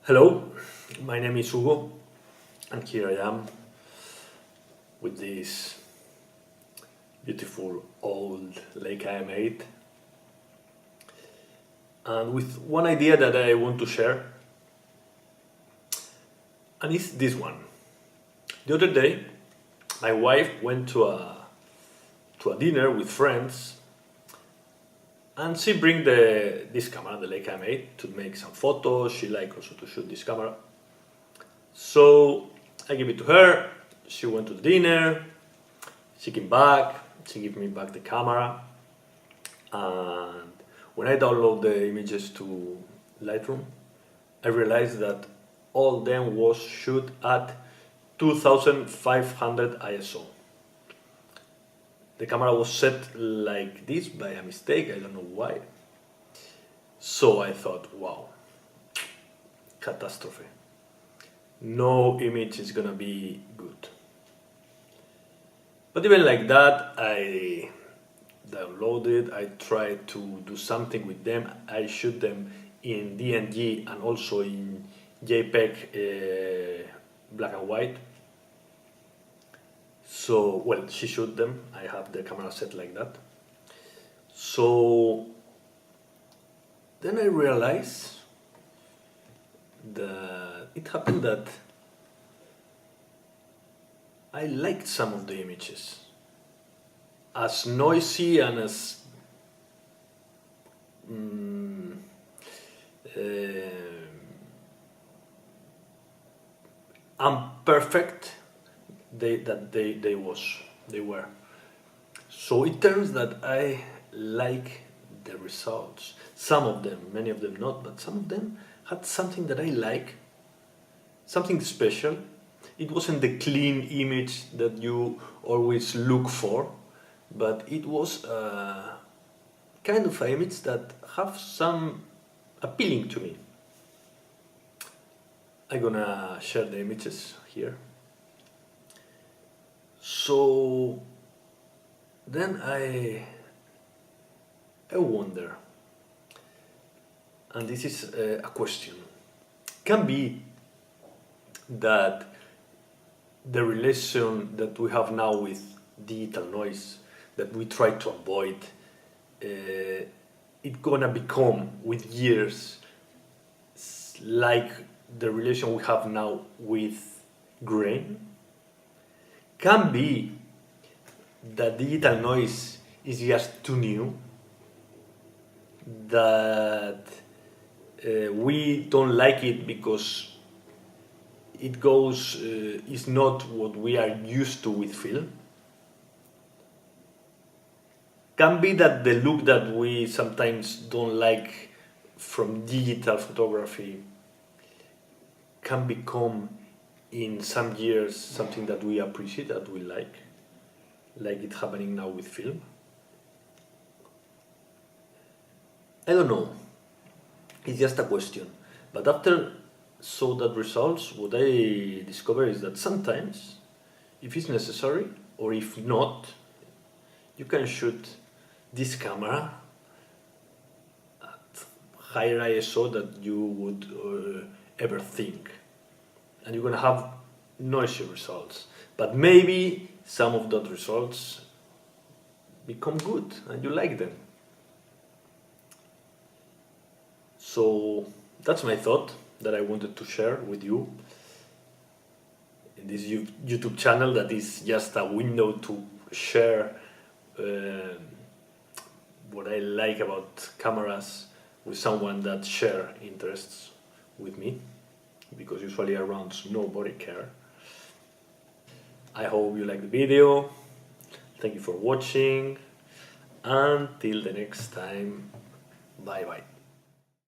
Hello, my name is Hugo, and here I am with this beautiful old Leica M8 and with one idea that I want to share, and it's this one. The other day my wife went to a dinner with friends and she bring this camera, the Leica M8, to make some photos. She liked also to shoot this camera. So I gave it to her, she went to the dinner, she came back, she gave me back the camera, and when I download the images to Lightroom, I realized that all them was shoot at 2500 ISO. The camera was set like this by a mistake, I don't know why. So I thought, wow, catastrophe. No image is gonna be good. But even like that, I downloaded, I tried to do something with them. I shoot them in DNG and also in JPEG black and white. So, well, she shot them. I have the camera set like that. So then I realized that it happened that I liked some of the images. As noisy and as imperfect they were. So it turns that I like the results. Some of them, many of them not, but some of them had something that I like, something special. It wasn't the clean image that you always look for, but it was a kind of an image that have some appealing to me. I'm gonna share the images here. So then I wonder, and this is a question, can be that the relation that we have now with digital noise that we try to avoid, it's gonna become with years like the relation we have now with grain? Can be that digital noise is just too new, that we don't like it because it goes, is not what we are used to with film. Can be that the look that we sometimes don't like from digital photography can become in some years something that we appreciate, that we like it happening now with film. I don't know, it's just a question. But after saw that results, what I discovered is that sometimes, if it's necessary, or if not, you can shoot this camera at higher ISO that you would ever think, and you're gonna have noisy results. But maybe some of those results become good and you like them. So that's my thought that I wanted to share with you in this YouTube channel that is just a window to share what I like about cameras with someone that share interests with me, because usually around nobody care. I hope you like the video. Thank you for watching. Until the next time, bye bye.